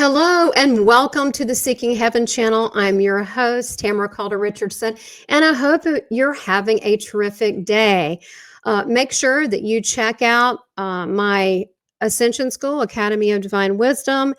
Hello and welcome to the Seeking Heaven channel. I'm your host, Tamara Caulder Richardson, and I hope that you're having a terrific day. Make sure that you check out my Ascension School, Academy of Divine Wisdom,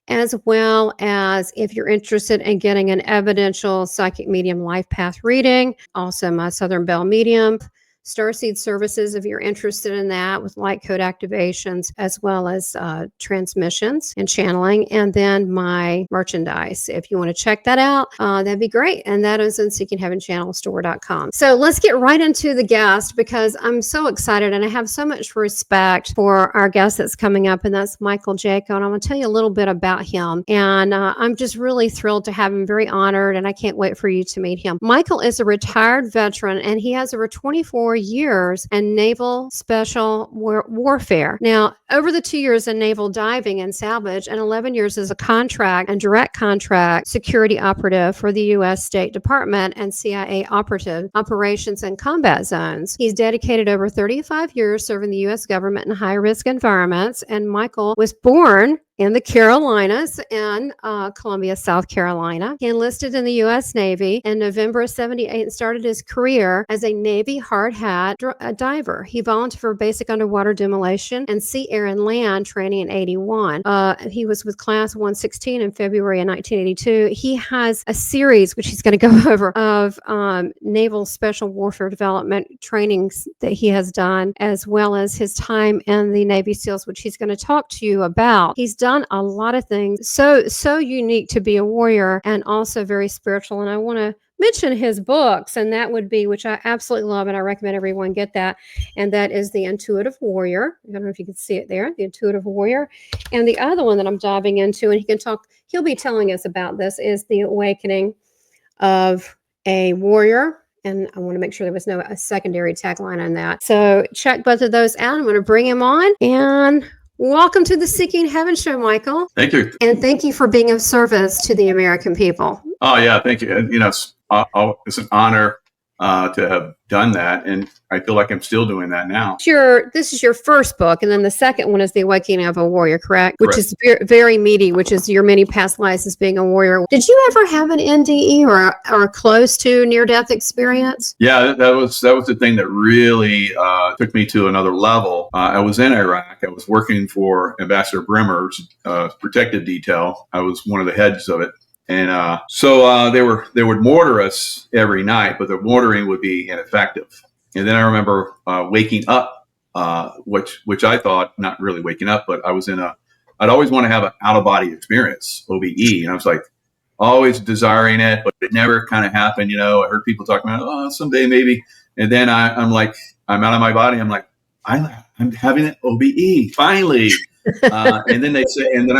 as well as if you're interested in getting an Evidential Psychic Medium life path reading, also my Southern Bell Medium, Starseed services if you're interested in that, with light code activations as well as transmissions and channeling, and then my merchandise. If you want to check that out, that'd be great. And that is in seekingheavenchannelstore.com. So let's get right into the guest, because I'm so excited and I have so much respect for our guest that's coming up, and that's Michael Jaco. And I'm going to tell you a little bit about him. And I'm just really thrilled to have him, very honored, and I can't wait for you to meet him. Michael is a retired veteran, and he has over 24 years in naval special warfare. Now, over the 2 years in naval diving and salvage, and 11 years as a contract and direct contract security operative for the U.S. State Department and CIA operative operations and combat zones. He's dedicated over 35 years serving the U.S. government in high-risk environments, and Michael was born in the Carolinas and Columbia, South Carolina. He enlisted in the U.S. Navy in November of '78 and started his career as a Navy hard hat diver. He volunteered for basic underwater demolition and sea, air, and land training in '81. He was with Class 116 in February of 1982. He has a series, which he's going to go over, of naval special warfare development trainings that he has done, as well as his time in the Navy SEALs, which he's going to talk to you about. He's done a lot of things so unique to be a warrior, and also very spiritual. And I want to mention his books, and that would be, which I absolutely love, and I recommend everyone get that, and that is The Intuitive Warrior. I don't know if you can see it there, The Intuitive Warrior. And the other one that I'm diving into, and he'll be telling us about this, is The Awakening of a Warrior. And I want to make sure there was no secondary tagline on that. So check both of those out. I'm going to bring him on, and welcome to the Seeking Heaven show, Michael. Thank you. And thank you for being of service to the American people. Oh, yeah. Thank you. You know, it's an honor to have done that. And I feel like I'm still doing that now. This is your first book. And then the second one is The Awakening of a Warrior, correct? Which is very meaty, which is your many past lives as being a warrior. Did you ever have an NDE or close to near-death experience? Yeah, that was the thing that really took me to another level. I was in Iraq. I was working for Ambassador Brimmer's protective detail. I was one of the heads of it. And so they would mortar us every night, but the mortaring would be ineffective. And then I remember waking up, which I thought, not really waking up, but I'd always want to have an out-of-body experience, OBE. And I was like, always desiring it, but it never kind of happened. You know, I heard people talking about, someday maybe. And then I'm like, I'm out of my body. I'm like, I'm having an OBE, finally. And then I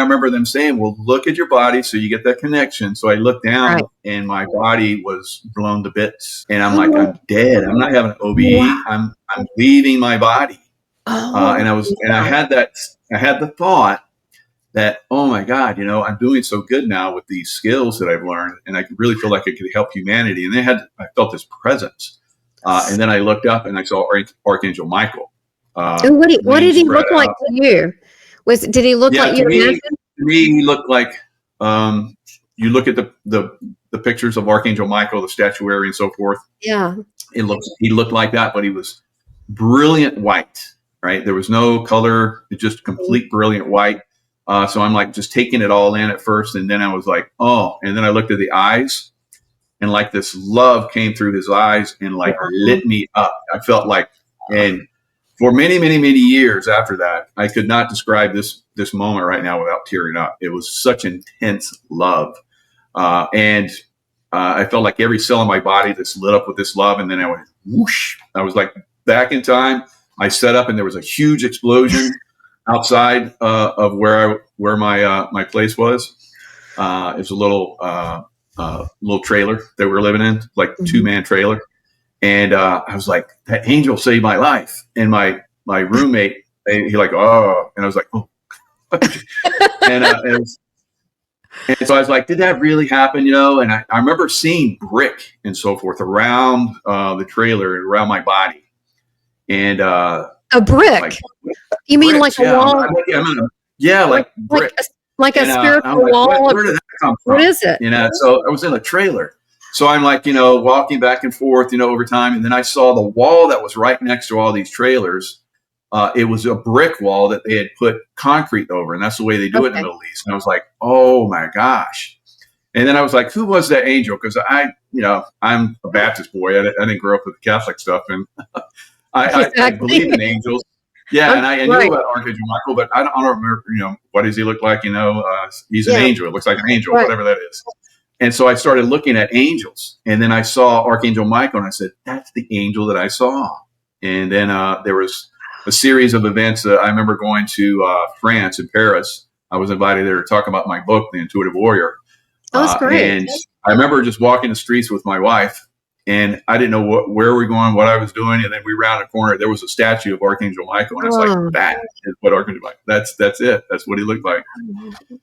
remember them saying, well, look at your body so you get that connection. So I looked down, right, and my body was blown to bits, and I'm like, I'm dead. I'm not having an OBE. Wow. I'm leaving my body. And I had the thought that, oh my God, you know, I'm doing so good now with these skills that I've learned, and I really feel like I could help humanity. And I felt this presence. And then I looked up and I saw Archangel Michael. And what did he look like to you? Did he look like you imagined? To me, he looked like, you look at the pictures of Archangel Michael, the statuary and so forth. Yeah. He looked like that, but he was brilliant white, right? There was no color, just complete brilliant white. So I'm like just taking it all in at first. And then I was like, oh, and then I looked at the eyes, and like this love came through his eyes and like lit me up. I felt like, and for many, many, many years after that, I could not describe this moment right now without tearing up. It was such intense love. And I felt like every cell in my body just lit up with this love. And then I went whoosh. I was like back in time. I set up and there was a huge explosion outside of where my place was. It was a little trailer that we were living in, like a 2-man trailer. And I was like, that angel saved my life. And my roommate, he like, oh, and I was like, oh. and so I was like, did that really happen? You know, and I remember seeing brick and so forth around the trailer and around my body. And a brick? You mean bricks, like a wall? Like brick. Like a And I'm spiritual like, wall. where did that come from? What is it? So I was in a trailer. So I'm like, walking back and forth, over time. And then I saw the wall that was right next to all these trailers. It was a brick wall that they had put concrete over. And that's the way they do it in the Middle East. And I was like, oh my gosh. And then I was like, who was that angel? Because I'm a Baptist boy. I didn't grow up with Catholic stuff. And I believe in angels. Yeah, and I knew about Archangel Michael, but I don't remember, what does he look like? He's an angel. It looks like an angel, whatever that is. And so I started looking at angels. And then I saw Archangel Michael, and I said, that's the angel that I saw. And then there was a series of events. I remember going to France, in Paris. I was invited there to talk about my book, The Intuitive Warrior. Oh, that's great. And I remember just walking the streets with my wife, and I didn't know where we were going, what I was doing. And then we rounded a corner. There was a statue of Archangel Michael. And I was like, that is what Archangel Michael, that's it. That's what he looked like.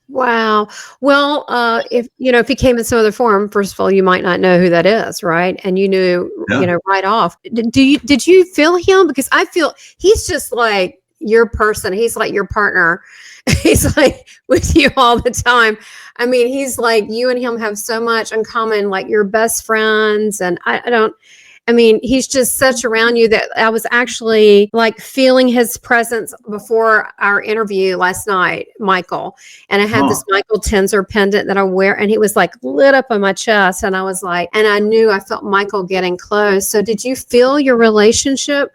Wow. Well, if he came in some other form, first of all, you might not know who that is, right? And you knew, right off. Did you feel him? Because I feel he's just like your person. He's like your partner. He's like with you all the time. I mean, he's like, you and him have so much in common, like you're best friends. And he's just such around you that I was actually like feeling his presence before our interview last night, Michael. And I had this Michael Tenzer pendant that I wear, and he was like lit up on my chest. And I was like, and I felt Michael getting close. So did you feel your relationship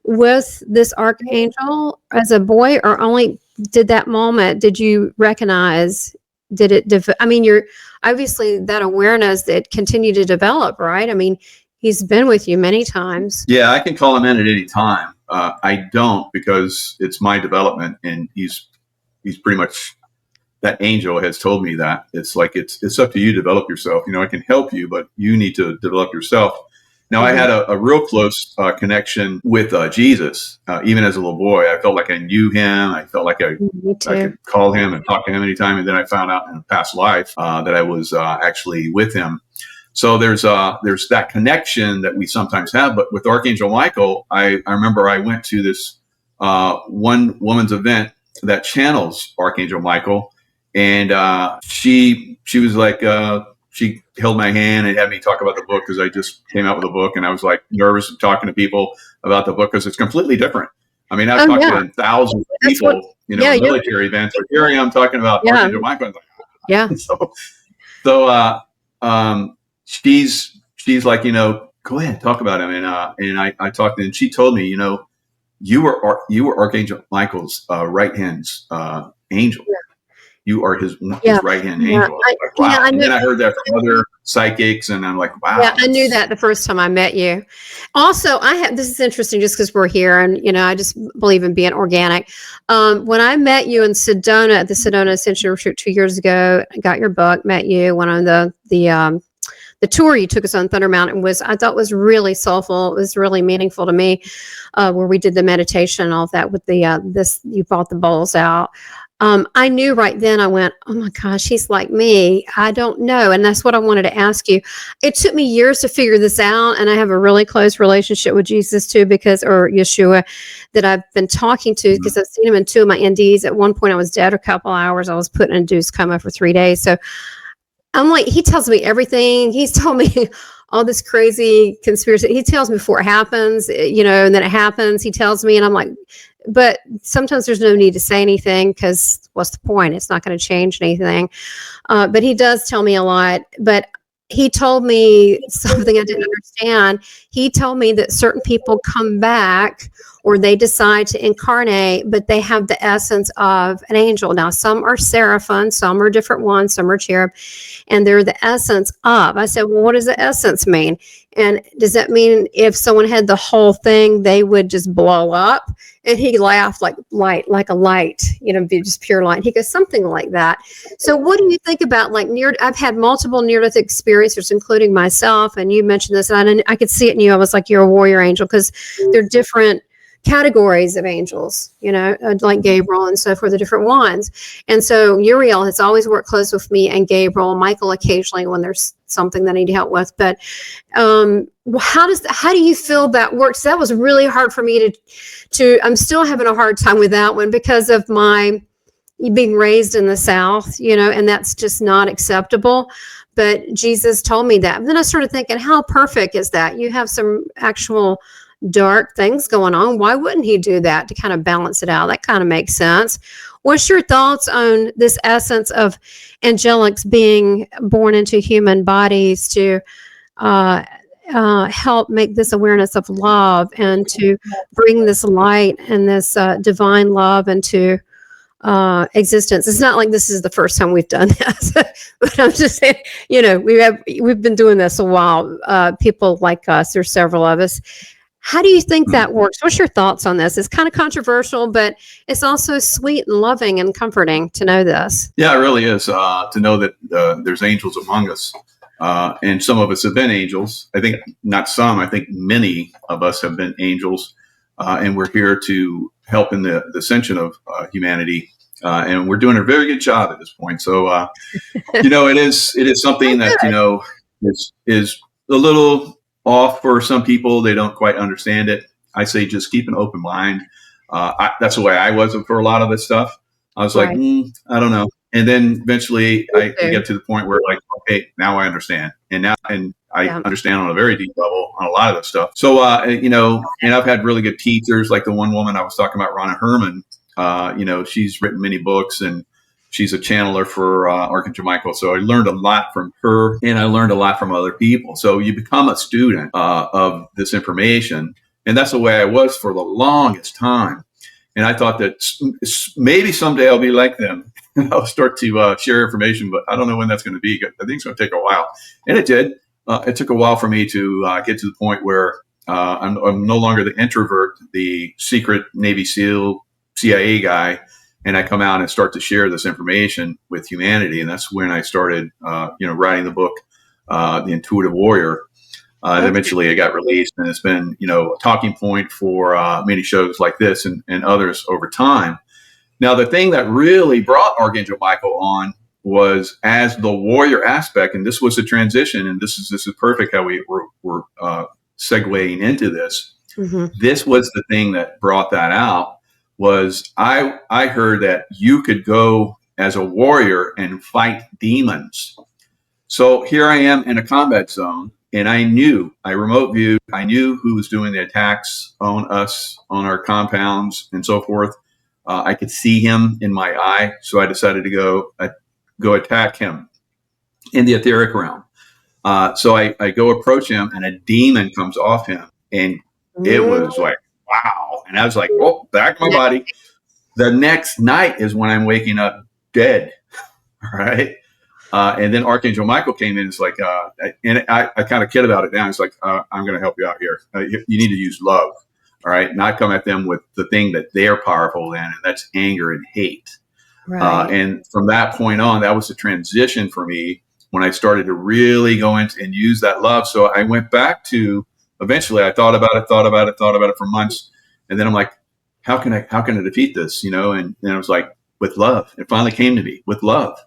with this archangel as a boy, or only did that moment, did you recognize, did it, you're obviously that awareness that continued to develop, right? I mean, he's been with you many times. Yeah, I can call him in at any time. I don't, because it's my development, and he's pretty much, that angel has told me that. It's like, it's up to you to develop yourself. I can help you, but you need to develop yourself. Now, I had a real close connection with Jesus. Even as a little boy, I felt like I knew him. I felt like I could call him and talk to him anytime. And then I found out in a past life that I was actually with him. So there's that connection that we sometimes have. But with Archangel Michael, I remember I went to this one woman's event that channels Archangel Michael, and she was like, she held my hand and had me talk about the book, because I just came out with a book, and I was like nervous talking to people about the book because it's completely different. I mean, I've talked to thousands of people, military events, but here I am talking about Archangel Michael. So she's like, go ahead, talk about him. And I talked to her, and she told me, you were Archangel Michael's right hand angel. Yeah. You are his right hand angel. Like, wow. And then I heard that from other psychics, and I'm like, wow. Yeah, I knew that the first time I met you. Also, this is interesting just because we're here, and I just believe in being organic. When I met you in Sedona at the Sedona Ascension Retreat 2 years ago, I got your book, met you, went on the tour you took us on Thunder Mountain I thought was really soulful. It was really meaningful to me, where we did the meditation and all of that with you brought the bowls out. I knew right then, I went, oh my gosh, he's like me. I don't know. And that's what I wanted to ask you. It took me years to figure this out. And I have a really close relationship with Jesus too, or Yeshua, that I've been talking to, because I've seen him in 2 of my NDEs. At one point I was dead a couple hours. I was put in a induced coma for 3 days. So I'm like, he tells me everything. He's told me all this crazy conspiracy. He tells me before it happens, and then it happens. He tells me, and I'm like, but sometimes there's no need to say anything, because what's the point? It's not going to change anything. But he does tell me a lot. But he told me something I didn't understand. He told me that certain people come back, or they decide to incarnate, but they have the essence of an angel. Now, some are seraphim, some are different ones, some are cherub, and they're the essence of. I said, well, what does the essence mean? And does that mean if someone had the whole thing, they would just blow up? And he laughed like a light, just pure light. He goes, something like that. So what do you think about I've had multiple near-death experiences, including myself, and you mentioned this, and I could see it in you. I was like, you're a warrior angel, because they're different categories of angels, like Gabriel and so forth, the different ones. And so Uriel has always worked close with me, and Gabriel, Michael occasionally when there's something that I need help with. But how do you feel that works? That was really hard for me to I'm still having a hard time with that one, because of my being raised in the South, and that's just not acceptable. But Jesus told me that. And then I started thinking, how perfect is that? You have some actual dark things going on. Why wouldn't he do that to kind of balance it out? That kind of makes sense. What's your thoughts on this essence of angelics being born into human bodies to help make this awareness of love and to bring this light and this divine love into existence? It's not like this is the first time we've done this, but I'm just saying, we've been doing this a while. People like us, there's several of us. How do you think that works? What's your thoughts on this? It's kind of controversial, but it's also sweet and loving and comforting to know this. Yeah, it really is, to know that there's angels among us. And some of us have been angels. I think not some, I think many of us have been angels. And we're here to help in the ascension of humanity. And we're doing a very good job at this point. So, it is something that, is a little off for some people. They don't quite understand it. I say just keep an open mind. That's the way I was for a lot of this stuff. I was like, I don't know. And then eventually I get to the point where like, okay, now I understand. And I understand on a very deep level on a lot of this stuff. So, and I've had really good teachers, like the one woman I was talking about, Ronna Herman. She's written many books and she's a channeler for Archangel Michael. So I learned a lot from her and I learned a lot from other people. So you become a student of this information. And that's the way I was for the longest time. And I thought that maybe someday I'll be like them. I'll start to share information, but I don't know when that's going to be. I think it's going to take a while. And it did. It took a while for me to get to the point where I'm no longer the introvert, the secret Navy SEAL, CIA guy, and I come out and start to share this information with humanity. And that's when I started, writing the book, The Intuitive Warrior. And eventually it got released, and it's been, a talking point for many shows like this and others over time. Now, the thing that really brought Archangel Michael on was as the warrior aspect, and this was a transition, and this is perfect how we're segueing into this. Mm-hmm. This was the thing that brought that out. Was I heard that you could go as a warrior and fight demons. So here I am in a combat zone, and I remote viewed, I knew who was doing the attacks on us, on our compounds and so forth. I could see him in my eye. So I decided to go attack him in the etheric realm. So I go approach him, and a demon comes off him, and it was like, wow. And I was like, oh, back to my body. The next night is when I'm waking up dead. All right. And then Archangel Michael came in. It's like, and I kind of kid about it now. It's like, I'm going to help you out here. You need to use love. All right. Not come at them with the thing that they're powerful in, and that's anger and hate. Right. And from that point on, that was the transition for me when I started to really go into and use that love. So I went back to, eventually I thought about it for months. And then I'm like, how can I defeat this? And I was like, with love. It finally came to me, with love.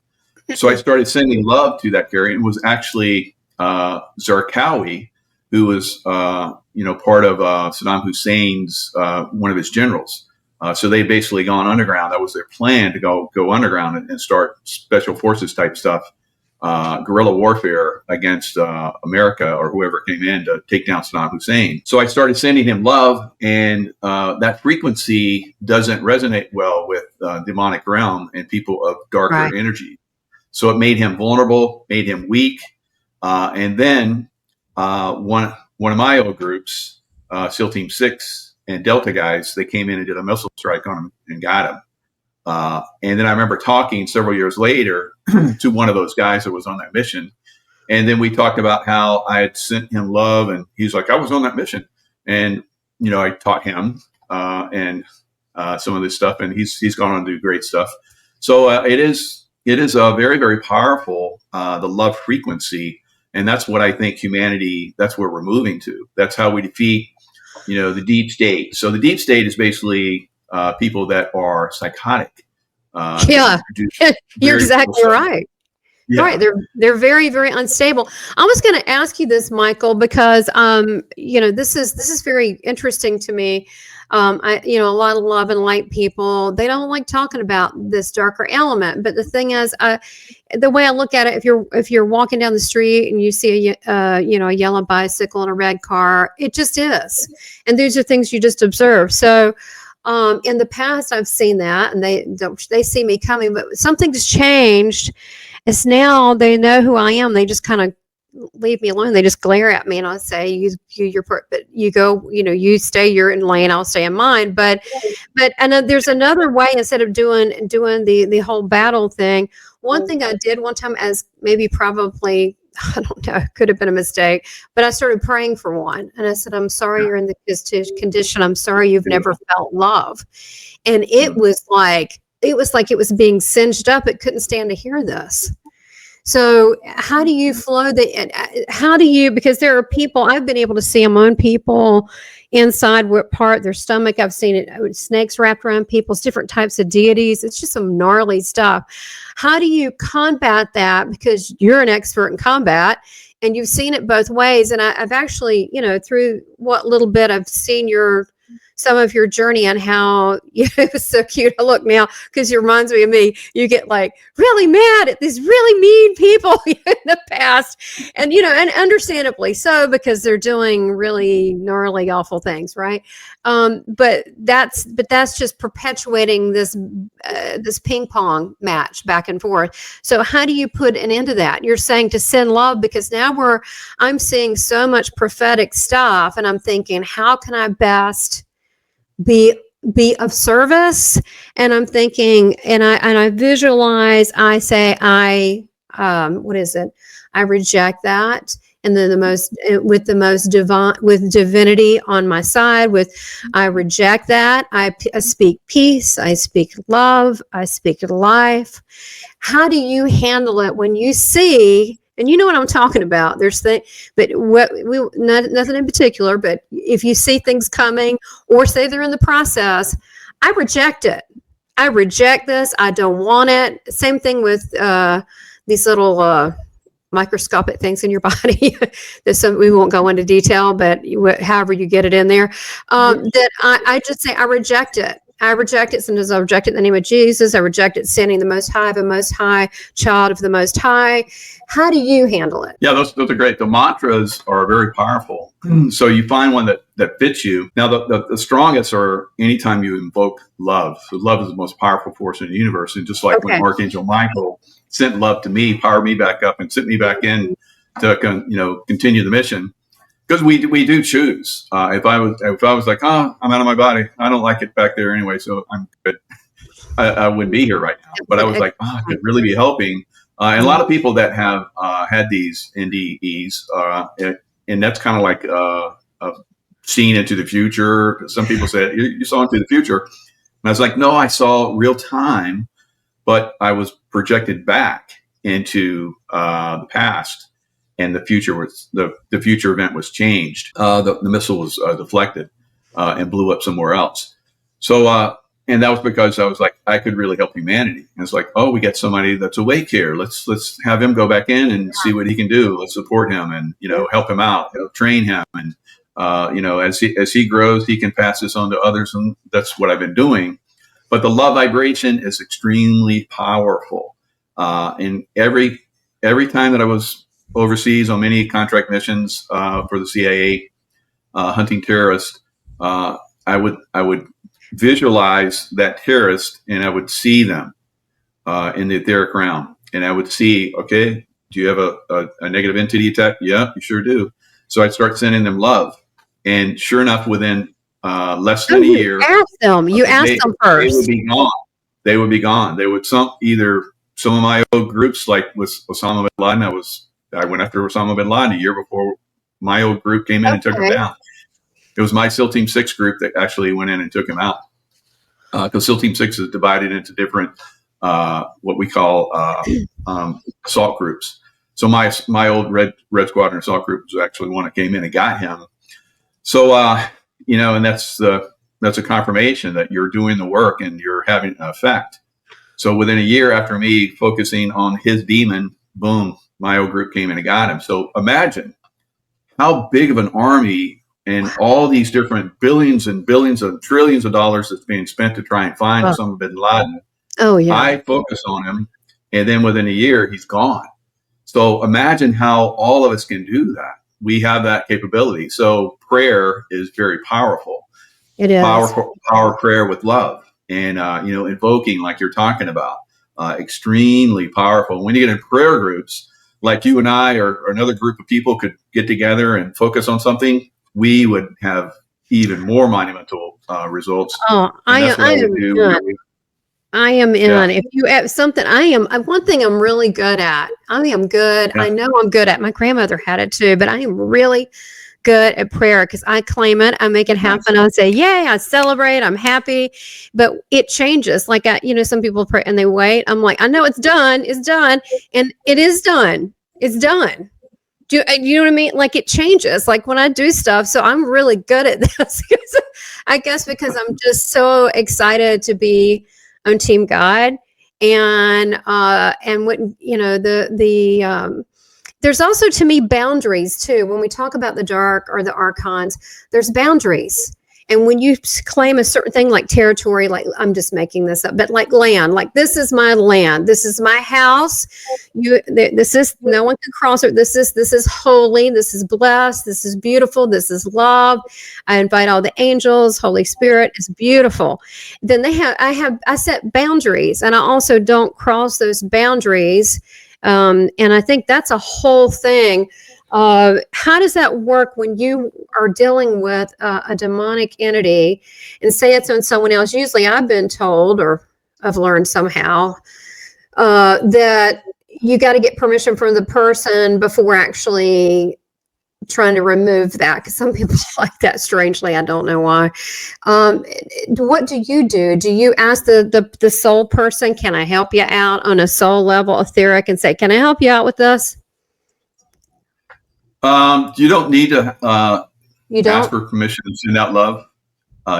So I started sending love to that carrier. It was actually Zarqawi, who was, part of Saddam Hussein's, one of his generals. So they basically gone underground. That was their plan, to go underground and start special forces type stuff, guerrilla warfare against America or whoever came in to take down Saddam Hussein. So I started sending him love, and that frequency doesn't resonate well with demonic realm and people of darker energy. So it made him vulnerable, made him weak. And then one of my old groups, SEAL Team 6 and Delta guys, they came in and did a missile strike on him and got him. And then I remember talking several years later to one of those guys that was on that mission. And then we talked about how I had sent him love, and he's like, I was on that mission. And, I taught him and some of this stuff, and he's gone on to do great stuff. So it is very, very powerful, the love frequency. And that's what I think humanity, that's where we're moving to. That's how we defeat, the deep state. So the deep state is basically people that are psychotic. You're exactly right. Yeah. Right. They're very, very unstable. I was going to ask you this, Michael, because this is very interesting to me. A lot of love and light people, they don't like talking about this darker element. But the thing is, the way I look at it, if you're walking down the street and you see a yellow bicycle and a red car, it just is. And these are things you just observe. So in the past, I've seen that, and they see me coming, but something's changed. It's now they know who I am. They just kind of leave me alone. They just glare at me, and I'll say, but you go, you stay your in lane, I'll stay in mine. But there's another way instead of doing the whole battle thing. One thing I did one time, as maybe probably, I don't know, could have been a mistake, but I started praying for one, and I said, I'm sorry you're in this condition. I'm sorry you've never felt love. And it was like it was being singed up. It couldn't stand to hear this. So how do you flow because there are people, I've been able to see them on people inside what part their stomach. I've seen it, snakes wrapped around people's different types of deities. It's just some gnarly stuff. How do you combat that? Because you're an expert in combat and you've seen it both ways. And I've actually, through what little bit I've seen some of your journey on how it was so cute. I look now because it reminds me of me. You get like really mad at these really mean people in the past, and and understandably so, because they're doing really gnarly, awful things, right? But that's just perpetuating this ping pong match back and forth. So how do you put an end to that? You're saying to send love, because now I'm seeing so much prophetic stuff, and I'm thinking, how can I best be of service? And I'm thinking, and I visualize, I say, what is it? I reject that. And then with divinity on my side, I reject that. I speak peace. I speak love. I speak life. How do you handle it when you see, and you know what I'm talking about? Nothing in particular, but if you see things coming or say they're in the process, I reject it. I reject this. I don't want it. Same thing with these little microscopic things in your body. We won't go into detail, but however you get it in there, that I just say, I reject it. I reject it. Sometimes I reject it in the name of Jesus. I reject it standing the Most High, the Most High, child of the Most High. How do you handle it? Yeah, those are great. The mantras are very powerful. So you find one that fits you. Now, the strongest are anytime you invoke love. So love is the most powerful force in the universe. And just like when Archangel Michael sent love to me, powered me back up, and sent me back in to continue the mission. Because we do choose. If I was like, I'm out of my body, I don't like it back there anyway, so I'm good. I wouldn't be here right now. But I was like, I could really be helping. And a lot of people that have had these NDEs, and that's kind of like seeing into the future. Some people say you saw into the future, and I was like, no, I saw real time, but I was projected back into the past. And the future event was changed. The missile was deflected and blew up somewhere else. So, and that was because I was like, I could really help humanity. And it's like, we get somebody that's awake here. Let's have him go back in and see what he can do. Let's support him and help him out, train him, and as he grows, he can pass this on to others. And that's what I've been doing. But the love vibration is extremely powerful. And every time that I was overseas on many contract missions for the CIA, hunting terrorists, I would visualize that terrorist, and I would see them in the etheric realm, and I would see, okay, do you have a negative entity attack? Yeah, you sure do. So I'd start sending them love, and sure enough, within less than a year, you asked them first. They would be gone. They would be gone. They would some of my old groups, like with Osama bin Laden. I went after Osama bin Laden a year before my old group came in and took him down. It was my SEAL Team 6 group that actually went in and took him out. Because SEAL Team 6 is divided into different, what we call assault groups. So my old Red Squadron assault group was actually one that came in and got him. So, and that's a confirmation that you're doing the work and you're having an effect. So within a year after me focusing on his demon boom, my old group came in and got him. So imagine how big of an army and all these different billions and billions and trillions of dollars that's being spent to try and find Osama bin Laden. Oh, yeah. I focus on him, and then within a year, he's gone. So imagine how all of us can do that. We have that capability. So prayer is very powerful. It is. Power prayer with love, and invoking like you're talking about, extremely powerful. When you get in prayer groups, like you and I or another group of people could get together and focus on something, we would have even more monumental results. Oh, I am in. Yeah. If you have something, one thing I'm really good at. I am good. Yeah. I know I'm good at. My grandmother had it too, but I am really good at prayer because I claim it. I make it happen. I say, yay, I celebrate. I'm happy, but it changes. Like, some people pray and they wait. I'm like, I know it's done. It's done. And it is done. It's done. Do you know what I mean? Like, it changes. Like when I do stuff. So I'm really good at this. I guess because I'm just so excited to be on Team God, and when there's also, to me, boundaries too. When we talk about the dark or the archons, there's boundaries. And when you claim a certain thing like territory, like I'm just making this up, but like land, like this is my land, this is my house. This is, no one can cross it. This is holy. This is blessed. This is beautiful. This is love. I invite all the angels. Holy Spirit is beautiful. Then I set boundaries, and I also don't cross those boundaries. And I think that's a whole thing. How does that work when you are dealing with a demonic entity and say it's on someone else? Usually I've been told, or I've learned somehow, that you got to get permission from the person before actually trying to remove that, because some people like that strangely. I don't know why. What do? Do you ask the soul person, can I help you out on a soul level, etheric, and say, can I help you out with this? You don't need to ask for permission to send out love.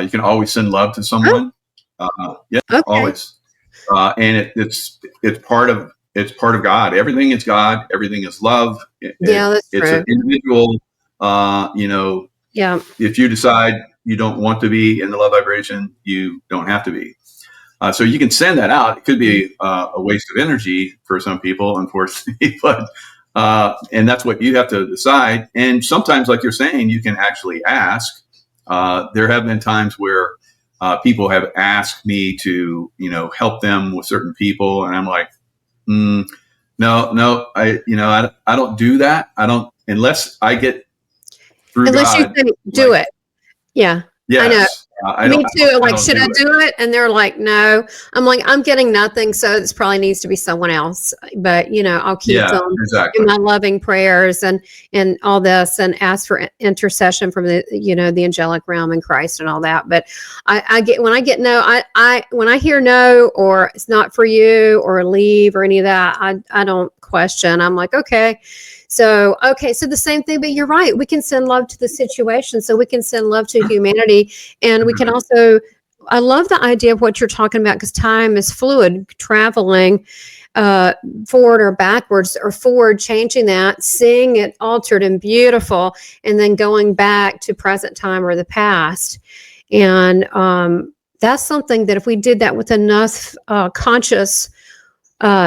You can always send love to someone. Okay. Always. And it's part of God. Everything is God. Everything is love. That's it's true. An individual. If you decide you don't want to be in the love vibration, you don't have to be. So you can send that out. It could be a waste of energy for some people, unfortunately, but. And that's what you have to decide. And sometimes, like you're saying, you can actually ask. There have been times where people have asked me to, help them with certain people, and I'm like, no, I don't do that. I don't, unless I get through. Unless God, you do it. Yeah. Yes. I know. Me too. Like, should I do it? And they're like, no. I'm like, I'm getting nothing, so this probably needs to be someone else. But I'll keep them in my loving prayers and all this, and ask for intercession from the angelic realm and Christ and all that. But when I hear no, or it's not for you, or leave, or any of that, I don't question. I'm like, okay. So the same thing, but you're right. We can send love to the situation. So we can send love to humanity. And we can also, I love the idea of what you're talking about, because time is fluid, traveling forward or backwards, or forward, changing that, seeing it altered and beautiful, and then going back to present time or the past. And that's something that if we did that with enough conscious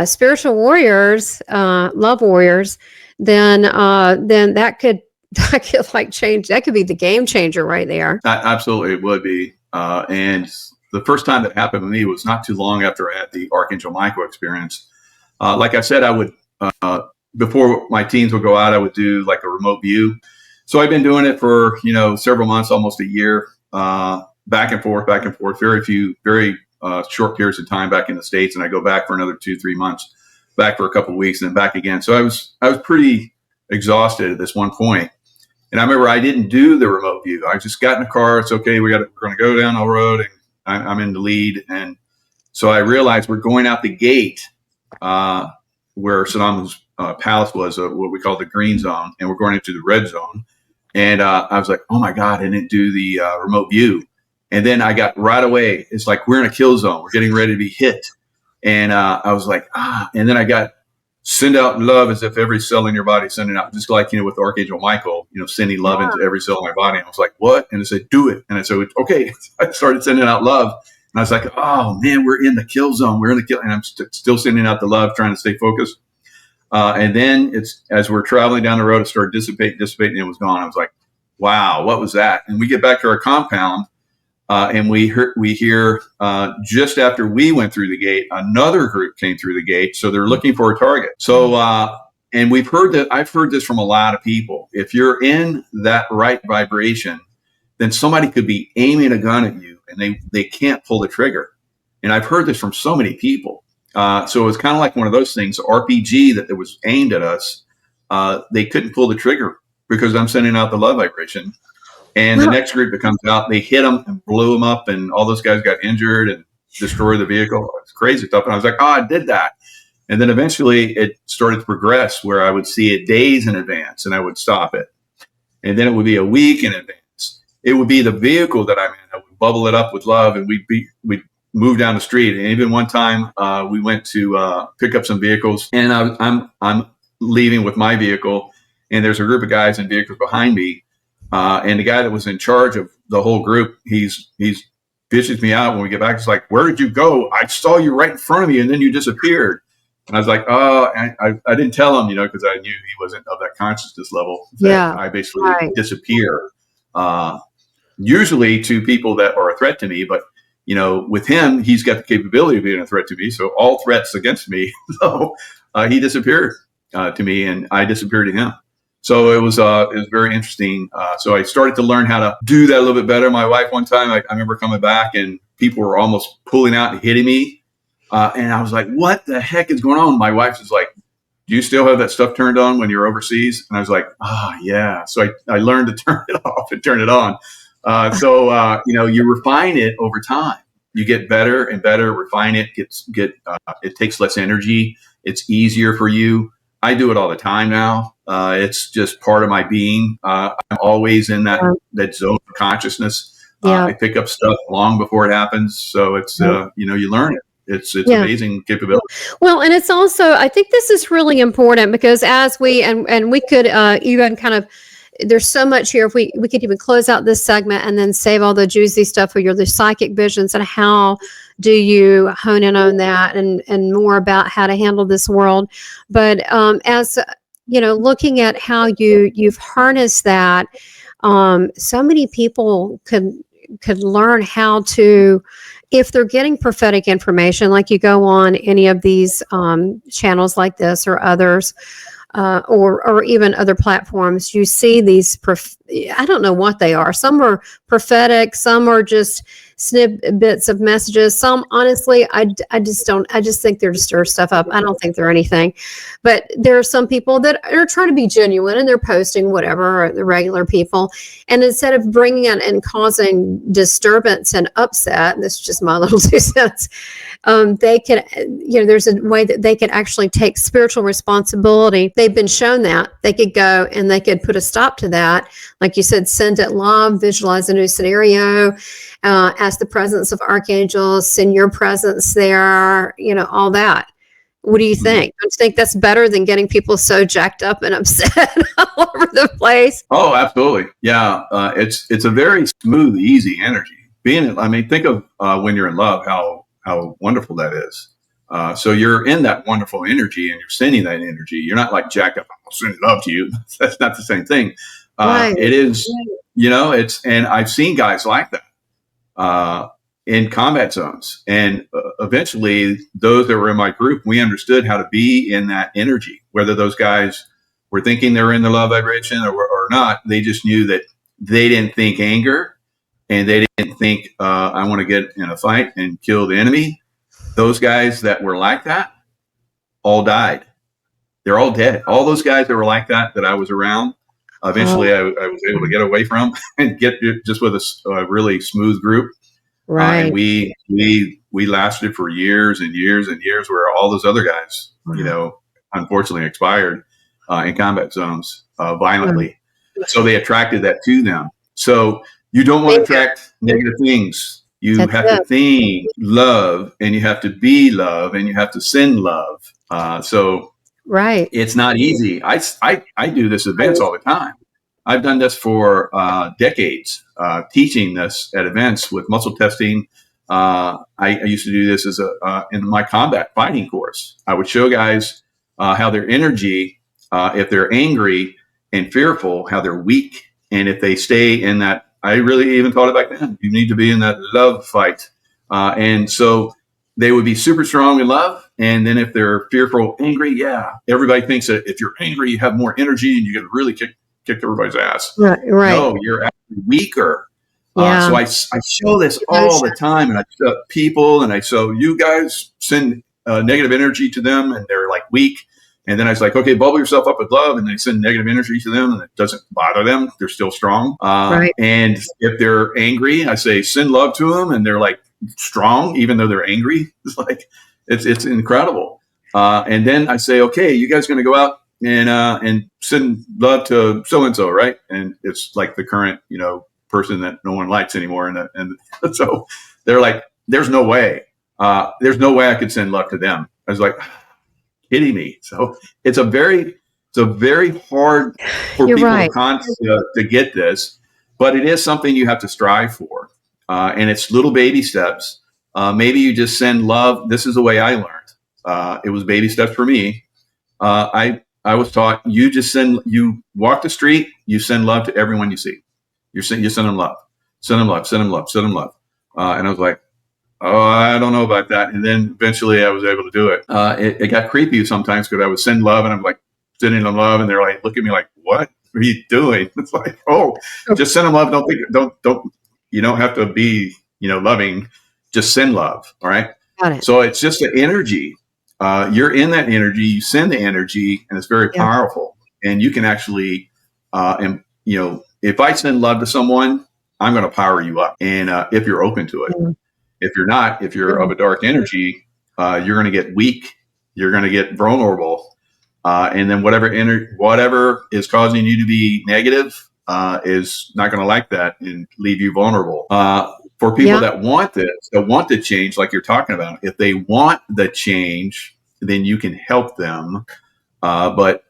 spiritual warriors, love warriors, then that could like change. That could be the game changer right there. Absolutely, it would be. And the first time that happened to me was not too long after I had the Archangel Michael experience. Like I said, I would before my teens would go out, I would do like a remote view. So I've been doing it for several months, almost a year, back and forth. Very short periods of time back in the States, and I go back for another 2-3 months. Back for a couple of weeks and then back again. So I was pretty exhausted at this one point. And I remember I didn't do the remote view. I just got in the car. It's okay. We're going to go down the road, and I'm in the lead. And so I realized we're going out the gate where Saddam's palace was, what we call the green zone, and we're going into the red zone. And I was like, oh my God, I didn't do the remote view. And then I got right away. It's like, we're in a kill zone. We're getting ready to be hit. And I was like, and then I got send out love as if every cell in your body is sending out, just like, with Archangel Michael, sending love into every cell in my body. And I was like, what? And I said, do it. And I said, okay. I started sending out love. And I was like, oh man, we're in the kill zone. We're in the kill. And I'm still sending out the love, trying to stay focused. And then as we're traveling down the road, it started dissipating, and it was gone. I was like, wow, what was that? And we get back to our compound, and we hear just after we went through the gate, another group came through the gate. So they're looking for a target. So, and I've heard this from a lot of people. If you're in that right vibration, then somebody could be aiming a gun at you and they can't pull the trigger. And I've heard this from so many people. So it was kind of like one of those things, RPG that was aimed at us. They couldn't pull the trigger because I'm sending out the love vibration. And the next group that comes out, they hit them and blew them up, and all those guys got injured and destroyed the vehicle. It's crazy stuff. And I was like, oh, I did that. And then eventually it started to progress where I would see it days in advance and I would stop it. And then it would be a week in advance. It would be the vehicle that I'm in. I would bubble it up with love, and we'd move down the street. And even one time we went to pick up some vehicles, and I'm leaving with my vehicle, and there's a group of guys in vehicles behind me. And the guy that was in charge of the whole group, he's bitches me out when we get back. He's like, where did you go? I saw you right in front of me, and then you disappeared. And I was like, oh, I didn't tell him, because I knew he wasn't of that consciousness level. Yeah. I basically disappear, usually to people that are a threat to me. But, with him, he's got the capability of being a threat to me. So all threats against me. So he disappeared to me, and I disappeared to him. So it was very interesting. So I started to learn how to do that a little bit better. My wife, one time, I remember coming back and people were almost pulling out and hitting me. And I was like, what the heck is going on? My wife was like, do you still have that stuff turned on when you're overseas? And I was like, yeah. So I learned to turn it off and turn it on. So you refine it over time. You get better and better, refine it, it takes less energy. It's easier for you. I do it all the time now. It's just part of my being. I'm always in that zone of consciousness. I pick up stuff long before it happens. So it's, you learn it. It's amazing capability. Well, and it's also, I think this is really important because as we, and we could even kind of, there's so much here. If we could even close out this segment and then save all the juicy stuff for the psychic visions and how do you hone in on that and more about how to handle this world. But as looking at how you've harnessed that, so many people could learn how to, if they're getting prophetic information, like you go on any of these channels like this or others, or even other platforms, you see these, I don't know what they are. Some are prophetic, some are just snippets of messages. Some, honestly, I just think they're to stir stuff up. I don't think they're anything. But there are some people that are trying to be genuine and they're posting whatever, the regular people. And instead of bringing it and causing disturbance and upset, this is just my little 2 cents, they can, there's a way that they can actually take spiritual responsibility. They've been shown that they could go and they could put a stop to that. Like you said, send it love, visualize a new scenario, ask the presence of archangels, send your presence there, all that. What do you think? Don't you think that's better than getting people so jacked up and upset all over the place? Oh, absolutely. Yeah. It's a very smooth, easy energy. Think of when you're in love, how wonderful that is. So you're in that wonderful energy and you're sending that energy. You're not like jacked up, I'm sending love to you. That's not the same thing. Right. It is, and I've seen guys like that in combat zones. And eventually those that were in my group, we understood how to be in that energy, whether those guys were thinking they were in the love vibration or not. They just knew that they didn't think anger and they didn't think, I want to get in a fight and kill the enemy. Those guys that were like that all died. They're all dead. All those guys that were like that I was around, eventually I was able to get away from and get just with a really smooth group. Right. And we lasted for years and years and years where all those other guys, unfortunately expired in combat zones violently. So they attracted that to them. So you don't want to attract negative things. You have to think love, and you have to be love, and you have to send love. So Right. It's not easy. I do this events all the time. I've done this for decades, teaching this at events with muscle testing. I used to do this as in my combat fighting course. I would show guys how their energy, if they're angry and fearful, how they're weak. And if they stay in that, I really even thought it back then, you need to be in that love fight. And so they would be super strong in love. And then if they're fearful, angry, everybody thinks that if you're angry, you have more energy and you can really kick everybody's ass. Right. No, you're actually weaker. So I show this all the time, and I show people, and I show you guys send negative energy to them, and they're like weak. And then I was like, okay, bubble yourself up with love, and they send negative energy to them, and it doesn't bother them. They're still strong. Right. And if they're angry, I say send love to them, and they're like strong, even though they're angry. It's like it's incredible. And then I say, okay, you guys going to go out and send love to so and so, right? And it's like the current, person that no one likes anymore, and so they're like, there's no way I could send love to them. I was like, kidding me. So it's a very hard for You're people right. to get this, but it is something you have to strive for, and it's little baby steps. Maybe you just send love. This is the way I learned. It was baby steps for me. I was taught you walk the street, you send love to everyone you see. You send them love, send them love, send them love, send them love. And I was like, oh, I don't know about that. And then eventually I was able to do it. It got creepy sometimes because I would send love and I'm like sending them love and they're like, look at me like, what are you doing? It's like, just send them love. You don't have to be, loving, just send love. All right. Got it. So it's just the energy. You're in that energy, you send the energy, and it's very powerful. And you can actually, if I send love to someone, I'm going to power you up. And if you're open to it, if you're not, if you're of a dark energy, you're going to get weak. You're going to get vulnerable. And then whatever is causing you to be negative is not going to like that and leave you vulnerable. For people that want this, that want the change, like you're talking about, if they want the change, then you can help them. But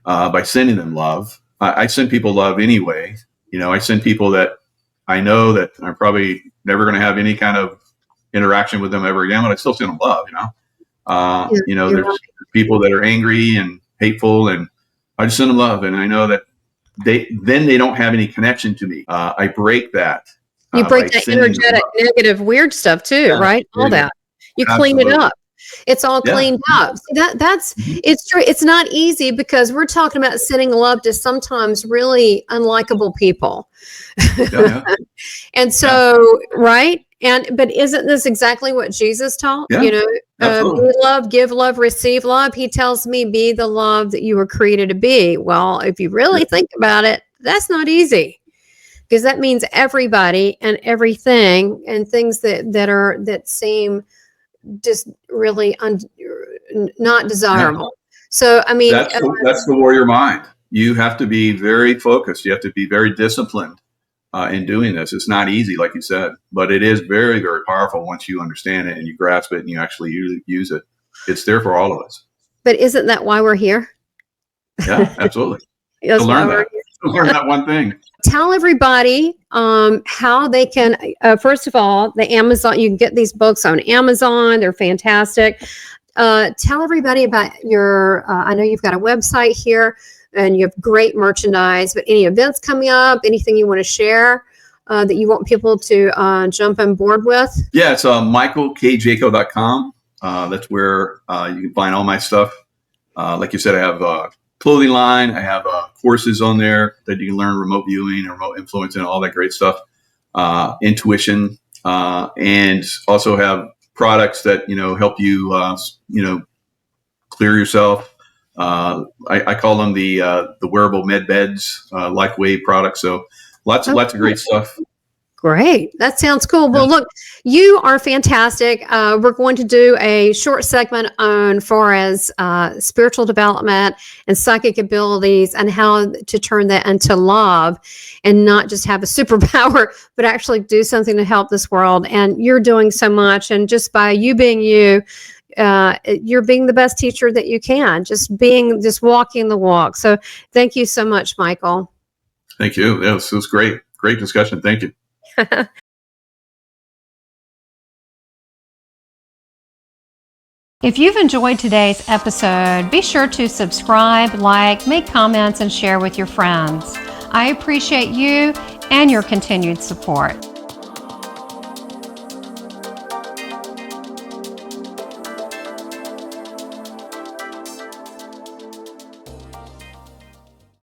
by sending them love, I send people love anyway. I send people that I know that I'm probably never going to have any kind of interaction with them ever again, but I still send them love. There's people that are angry and hateful, and I just send them love, and I know that they don't have any connection to me. I break that. You break that energetic, negative, weird stuff too, right? All that. You clean it up. It's all cleaned up. See, it's true. It's not easy because we're talking about sending love to sometimes really unlikable people. And so, right. But isn't this exactly what Jesus taught? Yeah, be love, give love, receive love. He tells me, be the love that you were created to be. Well, if you really think about it, that's not easy. Because that means everybody and everything and things that seem just really not desirable. So, I mean, that's the warrior mind. You have to be very focused. You have to be very disciplined in doing this. It's not easy, like you said, but it is very, very powerful once you understand it and you grasp it and you actually use it. It's there for all of us. But isn't that why we're here? Yeah, absolutely. To learn that one thing. Tell everybody how they can, first of all, the Amazon, you can get these books on Amazon. They're fantastic. Tell everybody about your, I know you've got a website here and you have great merchandise, but any events coming up, anything you want to share that you want people to jump on board with? Yeah, it's michaelkjaco.com. That's where you can find all my stuff. Like you said, I have clothing line. I have courses on there that you can learn remote viewing and remote influence and all that great stuff, intuition, and also have products that, help you, clear yourself. I call them the wearable med beds, life wave products. So lots of great stuff. Great. That sounds cool. Well, look, you are fantastic. We're going to do a short segment on far as spiritual development and psychic abilities and how to turn that into love and not just have a superpower, but actually do something to help this world. And you're doing so much. And just by you being you, you're being the best teacher that you can, just walking the walk. So thank you so much, Michael. Thank you. Yeah, this was great. Great discussion. Thank you. If you've enjoyed today's episode, be sure to subscribe, like, make comments, and share with your friends. I appreciate you and your continued support.